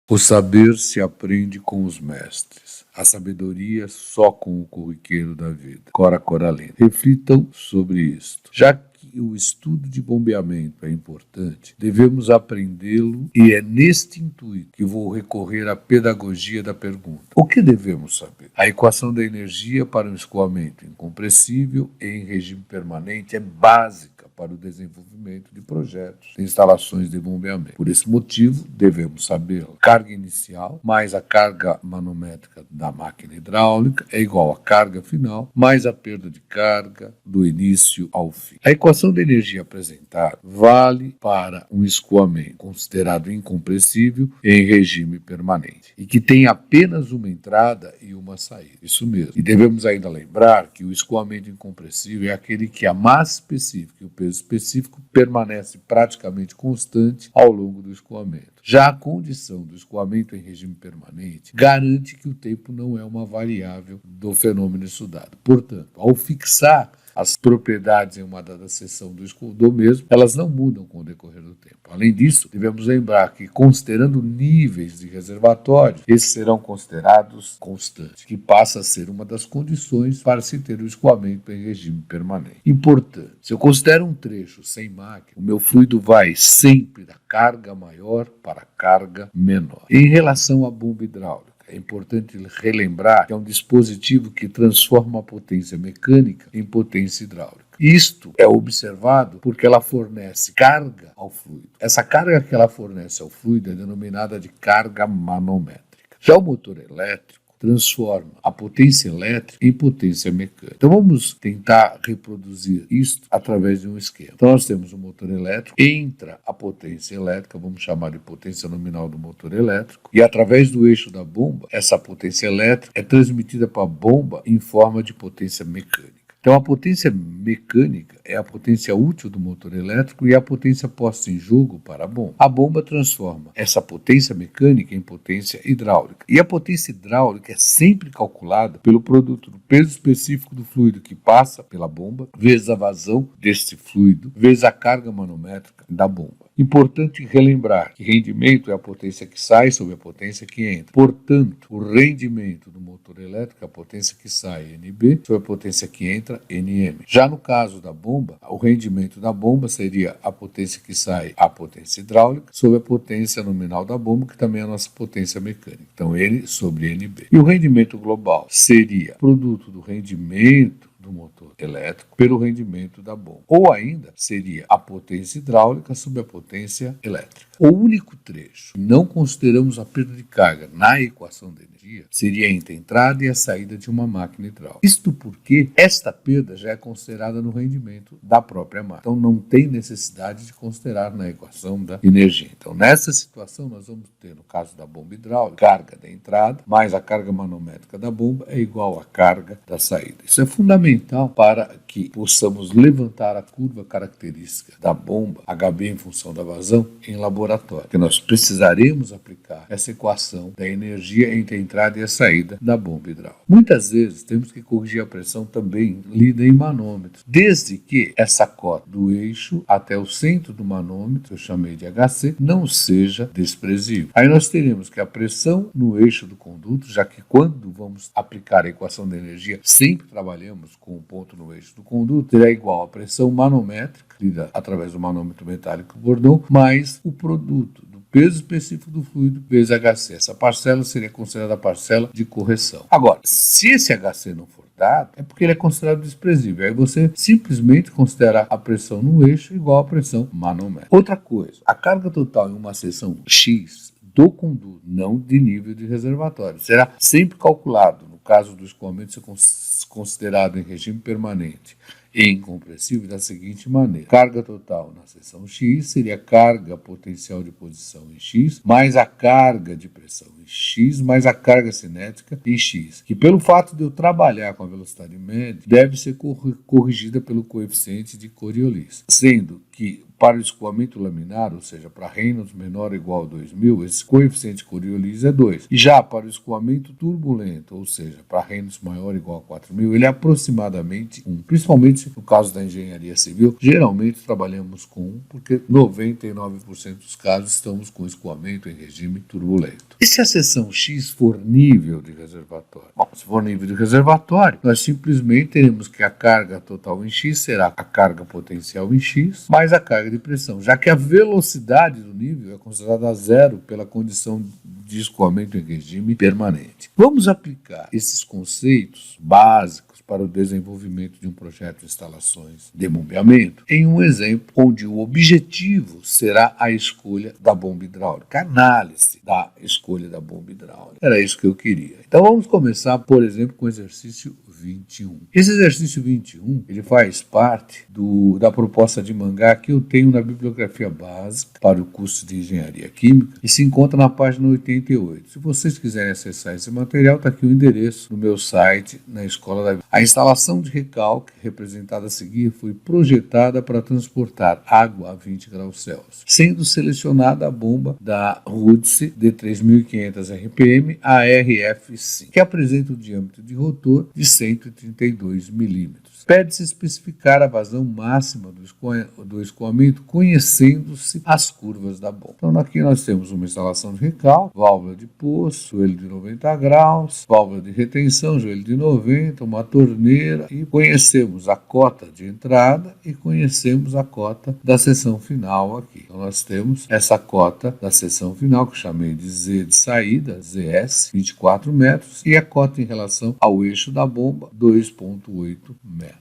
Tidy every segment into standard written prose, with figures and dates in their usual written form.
O saber se aprende com os mestres. A sabedoria só com o corriqueiro da vida. Cora Coralina. Reflitam sobre isto. Já que o estudo de bombeamento é importante, devemos aprendê-lo e é neste intuito que vou recorrer à pedagogia da pergunta. O que devemos saber? A equação da energia para um escoamento incompressível em regime permanente é básica para o desenvolvimento de projetos de instalações de bombeamento. Por esse motivo, devemos sabê-la. Carga inicial mais a carga manométrica da máquina hidráulica é igual à carga final mais a perda de carga do início ao fim. A equação da energia apresentada vale para um escoamento considerado incompressível em regime permanente e que tem apenas uma entrada e uma saída. Isso mesmo. E devemos ainda lembrar que o escoamento incompressível é aquele que a massa específica e o peso específico permanece praticamente constante ao longo do escoamento. Já a condição do escoamento em regime permanente garante que o tempo não é uma variável do fenômeno estudado. Portanto, ao fixar as propriedades em uma dada seção do mesmo, elas não mudam com o decorrer do tempo. Além disso, devemos lembrar que, considerando níveis de reservatório, esses serão considerados constantes, que passa a ser uma das condições para se ter o escoamento em regime permanente. Importante, se eu considero um trecho sem máquina, o meu fluido vai sempre da carga maior para a carga menor. Em relação à bomba hidráulica, é importante relembrar que é um dispositivo que transforma a potência mecânica em potência hidráulica. Isto é observado porque ela fornece carga ao fluido. Essa carga que ela fornece ao fluido é denominada de carga manométrica. Já o motor elétrico transforma a potência elétrica em potência mecânica. Então vamos tentar reproduzir isso através de um esquema. Então nós temos um motor elétrico, entra a potência elétrica, vamos chamar de potência nominal do motor elétrico, e através do eixo da bomba, essa potência elétrica é transmitida para a bomba em forma de potência mecânica. Então, a potência mecânica é a potência útil do motor elétrico e a potência posta em jogo para a bomba. A bomba transforma essa potência mecânica em potência hidráulica. E a potência hidráulica é sempre calculada pelo produto do peso específico do fluido que passa pela bomba, vezes a vazão deste fluido, vezes a carga manométrica da bomba. Importante relembrar que rendimento é a potência que sai sobre a potência que entra. Portanto, o rendimento do motor elétrico é a potência que sai, NB, sobre a potência que entra, NM. Já no caso da bomba, o rendimento da bomba seria a potência que sai, a potência hidráulica, sobre a potência nominal da bomba, que também é a nossa potência mecânica. Então, N sobre NB. E o rendimento global seria produto do rendimento do motor elétrico pelo rendimento da bomba. Ou ainda seria a potência hidráulica sobre a potência elétrica. O único trecho que não consideramos a perda de carga na equação da energia seria entre a entrada e a saída de uma máquina hidráulica. Isto porque esta perda já é considerada no rendimento da própria máquina. Então não tem necessidade de considerar na equação da energia. Então nessa situação nós vamos ter, no caso da bomba hidráulica, carga da entrada mais a carga manométrica da bomba é igual à carga da saída. Isso é fundamental para que possamos levantar a curva característica da bomba HB em função da vazão em laboratório, porque nós precisaremos aplicar essa equação da energia entre a entrada e a saída da bomba hidráulica. Muitas vezes temos que corrigir a pressão também lida em manômetros, desde que essa cota do eixo até o centro do manômetro, eu chamei de HC, não seja desprezível. Aí nós teremos que a pressão no eixo do conduto, já que quando vamos aplicar a equação da energia, sempre trabalhamos com o ponto no eixo do conduto, será igual à pressão manométrica, lida através do manômetro metálico Bourdon, mais o produto do peso específico do fluido vezes HC. Essa parcela seria considerada a parcela de correção. Agora, se esse HC não for dado, é porque ele é considerado desprezível. Aí você simplesmente considera a pressão no eixo igual à pressão manométrica. Outra coisa, a carga total em uma seção X do conduto, não de nível de reservatório, será sempre calculado, no caso do escoamento ser considerado em regime permanente e incompressível, da seguinte maneira: carga total na seção X seria carga potencial de posição em X mais a carga de pressão em x mais a carga cinética em x, que pelo fato de eu trabalhar com a velocidade média, deve ser corrigida pelo coeficiente de Coriolis, sendo que para o escoamento laminar, ou seja, para Reynolds menor ou igual a 2000, esse coeficiente Coriolis é 2. E já para o escoamento turbulento, ou seja, para Reynolds maior ou igual a 4000, ele é aproximadamente 1. Principalmente no caso da engenharia civil, geralmente trabalhamos com 1, porque 99% dos casos estamos com escoamento em regime turbulento. E se a seção X for nível de reservatório? Bom, se for nível de reservatório, nós simplesmente teremos que a carga total em X será a carga potencial em X, mais a carga de pressão, já que a velocidade do nível é considerada zero pela condição de escoamento em regime permanente. Vamos aplicar esses conceitos básicos para o desenvolvimento de um projeto de instalações de bombeamento em um exemplo onde o objetivo será a escolha da bomba hidráulica, a análise da escolha da bomba hidráulica. Era isso que eu queria. Então vamos começar, por exemplo, com o exercício 21. Esse exercício 21, ele faz parte da proposta de mangá que eu tenho na bibliografia básica para o curso de engenharia química e se encontra na página 88. Se vocês quiserem acessar esse material, está aqui o endereço no meu site, na Escola da Vida. A instalação de recalque, representada a seguir, foi projetada para transportar água a 20 graus Celsius, sendo selecionada a bomba da Rudse de 3.500 RPM ARF5, que apresenta o diâmetro de rotor de 132 milímetros. Pede-se especificar a vazão máxima do escoamento, conhecendo-se as curvas da bomba. Então aqui nós temos uma instalação de recalque, válvula de poço, joelho de 90 graus, válvula de retenção, joelho de 90, uma torneira, e conhecemos a cota de entrada e conhecemos a cota da seção final aqui. Então nós temos essa cota da seção final, que eu chamei de Z de saída, ZS, 24 metros, e a cota em relação ao eixo da bomba, 2,8 metros.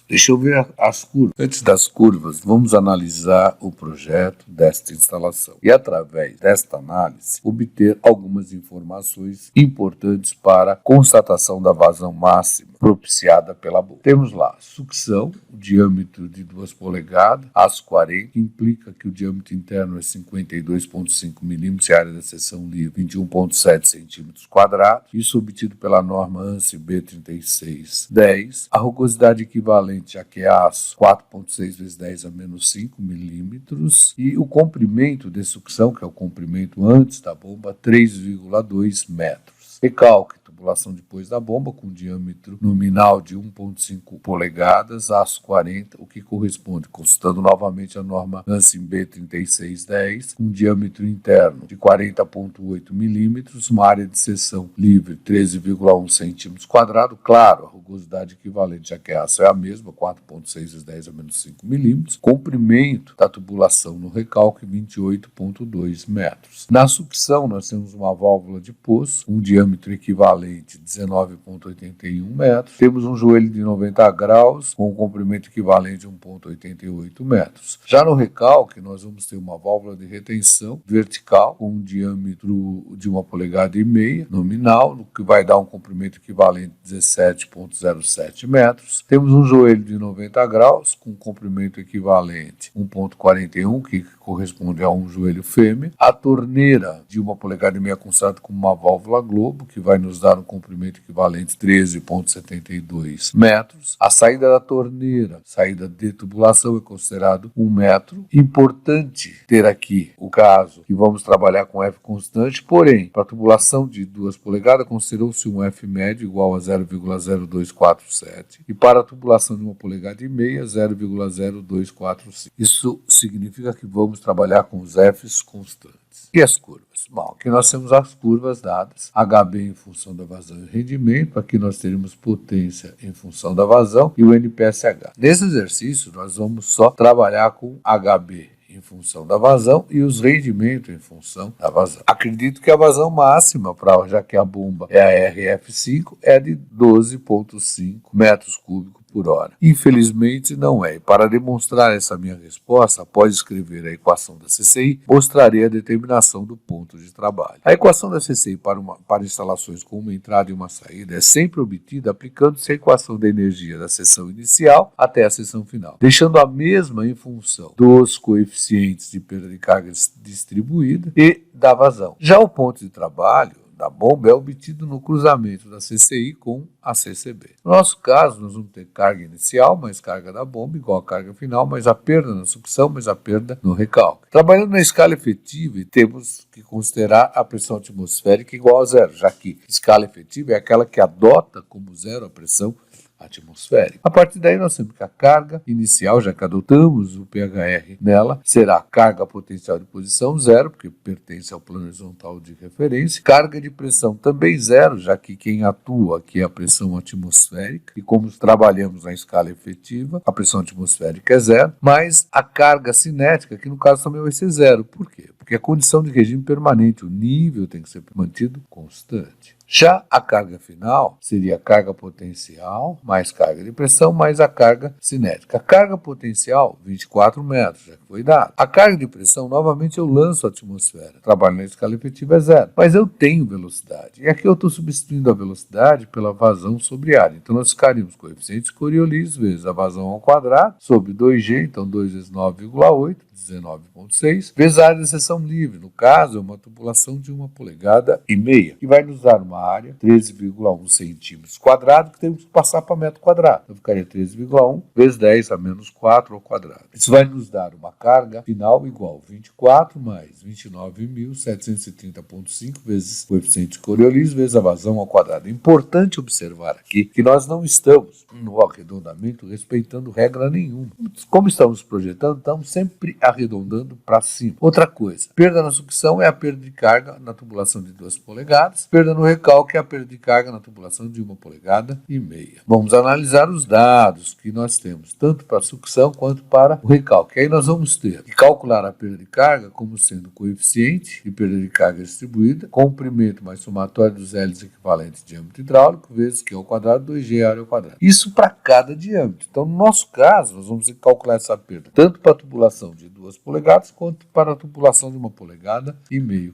Deixa eu ver as curvas. Antes das curvas, vamos analisar o projeto desta instalação e, através desta análise, obter algumas informações importantes para a constatação da vazão máxima propiciada pela bomba. Temos lá sucção, o diâmetro de 2 polegadas, aço 40, que implica que o diâmetro interno é 52,5 milímetros e a área da seção livre 21,7 centímetros quadrados. Isso obtido pela norma ANSI B3610. A rugosidade equivalente aqui é aço 4,6 vezes 10 a menos 5 milímetros e o comprimento de sucção, que é o comprimento antes da bomba, 3,2 metros. Recalque, tubulação depois da bomba, com diâmetro nominal de 1,5 polegadas, aço 40, o que corresponde, consultando novamente a norma ANSI B3610, com diâmetro interno de 40,8 milímetros, uma área de seção livre 13,1 centímetros quadrados, claro, a rugosidade equivalente a que aço é a mesma, 4,6 vezes 10 a menos 5 milímetros, comprimento da tubulação no recalque 28,2 metros. Na sucção, nós temos uma válvula de poço, um diâmetro equivalente 19,81 metros. Temos um joelho de 90 graus com um comprimento equivalente a 1,88 metros. Já no recalque, nós vamos ter uma válvula de retenção vertical com um diâmetro de 1,5 polegadas nominal, no que vai dar um comprimento equivalente a 17,07 metros. Temos um joelho de 90 graus com um comprimento equivalente a 1,41, que corresponde a um joelho fêmea. A torneira de 1,5 polegadas considerada como uma válvula globo, que vai nos dar um comprimento equivalente a 13,72 metros. A saída da torneira, saída de tubulação, é considerado 1 metro. Importante ter aqui o caso que vamos trabalhar com F constante, porém, para a tubulação de 2 polegadas, considerou-se um F médio igual a 0,0247 e para a tubulação de 1,5 polegada, 0,0245. Isso significa que vamos trabalhar com os Fs constantes. E as curvas? Bom, aqui nós temos as curvas dadas, HB em função da vazão e rendimento, aqui nós teremos potência em função da vazão e o NPSH. Nesse exercício, nós vamos só trabalhar com HB em função da vazão e os rendimentos em função da vazão. Acredito que a vazão máxima, já que a bomba é a RF5, é de 12,5 metros cúbicos por hora. Infelizmente não é. E para demonstrar essa minha resposta, após escrever a equação da CCI, mostrarei a determinação do ponto de trabalho. A equação da CCI para instalações com uma entrada e uma saída é sempre obtida aplicando-se a equação da energia da seção inicial até a seção final, deixando a mesma em função dos coeficientes de perda de carga distribuída e da vazão. Já o ponto de trabalho da bomba é obtido no cruzamento da CCI com a CCB. No nosso caso, nós vamos ter carga inicial mais carga da bomba igual a carga final, mais a perda na sucção, mais a perda no recalque. Trabalhando na escala efetiva, temos que considerar a pressão atmosférica igual a zero, já que escala efetiva é aquela que adota como zero a pressão atmosférica. A partir daí nós temos que a carga inicial, já que adotamos o PHR nela, será carga potencial de posição zero, porque pertence ao plano horizontal de referência. Carga de pressão também zero, já que quem atua aqui é a pressão atmosférica, e como trabalhamos na escala efetiva, a pressão atmosférica é zero, mas a carga cinética, que no caso também vai ser zero. Por quê? Porque é condição de regime permanente, o nível tem que ser mantido constante. Já a carga final seria a carga potencial, mais carga de pressão, mais a carga cinética. A carga potencial, 24 metros, já que foi dado. A carga de pressão, novamente eu lanço a atmosfera. Trabalho na escala efetiva é zero. Mas eu tenho velocidade. E aqui eu estou substituindo a velocidade pela vazão sobre área. Então nós ficaríamos coeficientes Coriolis vezes a vazão ao quadrado, sobre 2G, então 2 vezes 9,8. 19,6, vezes a área de seção livre. No caso, é uma tubulação de 1,5 polegadas, que vai nos dar uma área 13,1 centímetros quadrados, que temos que passar para metro quadrado. Então, ficaria 13,1 vezes 10 a menos 4 ao quadrado. Isso vai nos dar uma carga final igual a 24 mais 29.730,5 vezes coeficiente Coriolis vezes a vazão ao quadrado. É importante observar aqui que nós não estamos no arredondamento respeitando regra nenhuma. Como estamos projetando, estamos sempre arredondando para cima. Outra coisa, perda na sucção é a perda de carga na tubulação de 2 polegadas, perda no recalque é a perda de carga na tubulação de 1,5 polegadas. Vamos analisar os dados que nós temos, tanto para a sucção quanto para o recalque. Aí nós vamos ter que calcular a perda de carga como sendo coeficiente de perda de carga distribuída, comprimento mais somatório dos L's equivalentes de diâmetro hidráulico, vezes Q ao quadrado, 2G área ao quadrado. Isso para cada diâmetro. Então, no nosso caso, nós vamos ter que calcular essa perda, tanto para a tubulação de 2 polegadas, quanto para a tubulação de 1,5 polegadas,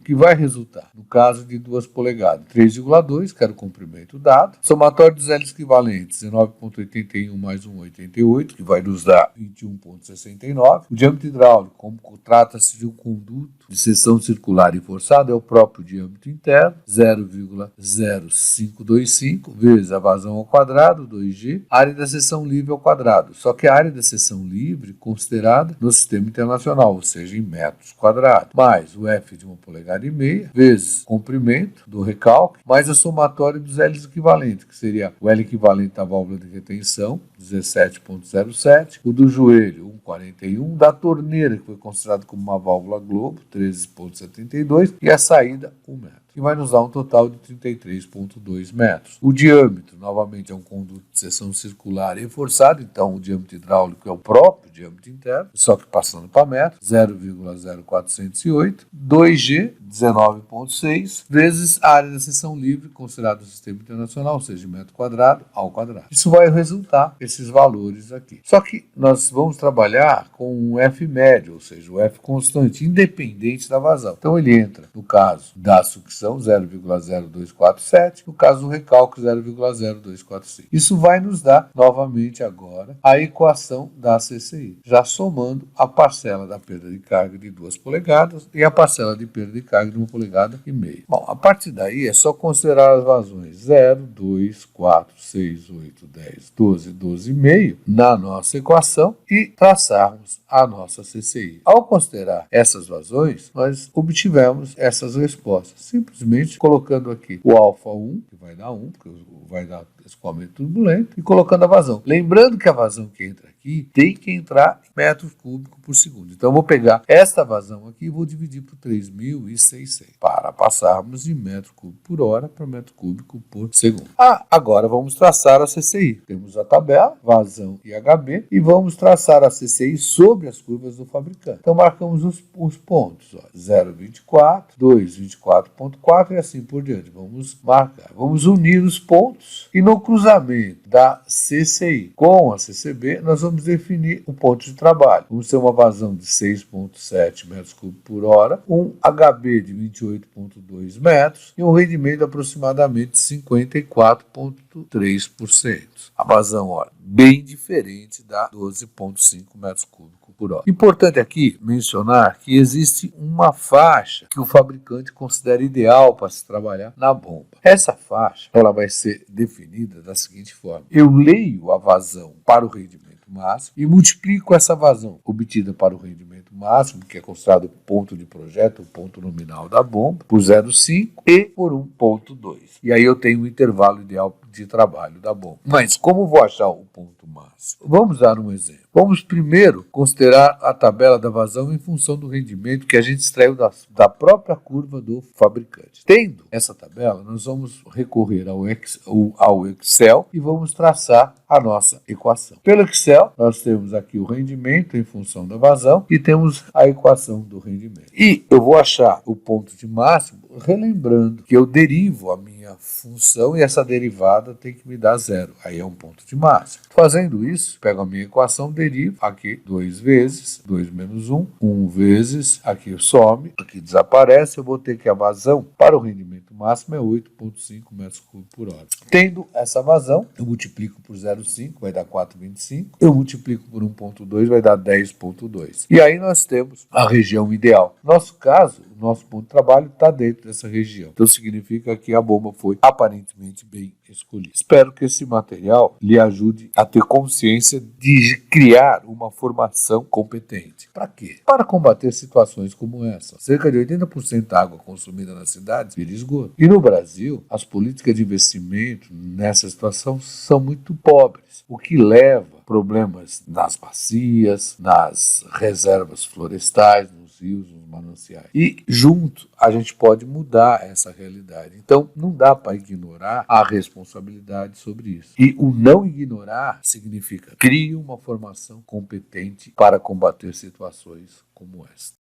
que vai resultar, no caso de 2 polegadas, 3,2, que era o comprimento dado, somatório dos L's equivalentes, 19,81 mais 1,88, que vai nos dar 21,69, o diâmetro hidráulico, como trata-se de um conduto de seção circular e forçado, é o próprio diâmetro interno, 0,0525, vezes a vazão ao quadrado, 2G, área da seção livre ao quadrado, só que a área da seção livre considerada no sistema internacional, ou seja, em metros quadrados, mais o F de 1,5 polegada, vezes comprimento do recalque, mais a somatória dos L's equivalentes, que seria o L equivalente à válvula de retenção, 17,07, o do joelho, 1,41, da torneira, que foi considerado como uma válvula globo, 13,72, e a saída, 1 metro, que vai nos dar um total de 33,2 metros. O diâmetro, novamente, é um conduto de seção circular e forçado, então o diâmetro hidráulico é o próprio diâmetro interno, só que passando para metro, 0,0408, 2G, 19,6, vezes a área da seção livre, considerada o sistema internacional, ou seja, metro quadrado ao quadrado. Isso vai resultar esses valores aqui. Só que nós vamos trabalhar com um F médio, ou seja, o F constante, independente da vazão. Então ele entra, no caso da sucção, 0,0247, no caso do recalque, 0,0245. Isso vai nos dar, novamente agora, a equação da CCI, já somando a parcela da perda de carga de 2 polegadas e a parcela de perda de carga de 1,5 polegada. Bom, a partir daí é só considerar as vazões 0, 2, 4, 6, 8, 10, 12, 12,5 na nossa equação e traçarmos a nossa CCI. Ao considerar essas vazões, nós obtivemos essas respostas, simplesmente colocando aqui o alfa 1, que vai dar 1, porque vai dar escoamento turbulento, e colocando a vazão. Lembrando que a vazão que entra aqui tem que entrar em metros cúbicos por segundo. Então, eu vou pegar esta vazão aqui e vou dividir por 3.600 para passarmos de metro cúbico por hora para metro cúbico por segundo. Agora vamos traçar a CCI. Temos a tabela, vazão e HB, e vamos traçar a CCI sobre as curvas do fabricante. Então, marcamos os pontos, 0,24, 2,24,4 e assim por diante. Vamos marcar. Vamos unir os pontos e no cruzamento da CCI com a CCB, nós vamos definir o ponto de trabalho. Vamos ter uma vazão de 6,7 metros cúbicos por hora, um HB de 28,2 metros e um rendimento de aproximadamente 54,3%. A vazão, bem diferente da 12,5 metros cúbicos por hora. Importante aqui mencionar que existe uma faixa que o fabricante considera ideal para se trabalhar na bomba. Essa faixa ela vai ser definida da seguinte forma: eu leio a vazão para o rendimento máximo e multiplico essa vazão obtida para o rendimento máximo, que é considerado o ponto de projeto, o ponto nominal da bomba, por 0,5 e por 1,2. E aí eu tenho o intervalo ideal de trabalho da bomba. Mas como vou achar o ponto máximo? Vamos dar um exemplo. Vamos primeiro considerar a tabela da vazão em função do rendimento que a gente extraiu da própria curva do fabricante. Tendo essa tabela, nós vamos recorrer ao Excel e vamos traçar a nossa equação. Pelo Excel, nós temos aqui o rendimento em função da vazão e temos a equação do rendimento. E eu vou achar o ponto de máximo relembrando que eu derivo a minha função e essa derivada tem que me dar zero. Aí é um ponto de máximo. Fazendo isso, pego a minha equação, derivo aqui 2 vezes 2 menos 1, 1 vezes, aqui some, aqui desaparece, eu vou ter que a vazão para o rendimento máximo é 8,5 metros cúbicos por hora. Tendo essa vazão, eu multiplico por 0,5, vai dar 4,25, eu multiplico por 1,2, vai dar 10,2. E aí nós temos a região ideal. No nosso caso, o nosso ponto de trabalho está dentro dessa região. Então significa que a bomba foi aparentemente bem escolhida. Espero que esse material lhe ajude a ter consciência de criar uma formação competente. Para quê? Para combater situações como essa. Cerca de 80% da água consumida nas cidades vira esgoto. E no Brasil, as políticas de investimento nessa situação são muito pobres, o que leva problemas nas bacias, nas reservas florestais, nos rios, nos mananciais. E junto a gente pode mudar essa realidade. Então não dá para ignorar a responsabilidade sobre isso. E o não ignorar significa crie uma formação competente para combater situações como esta.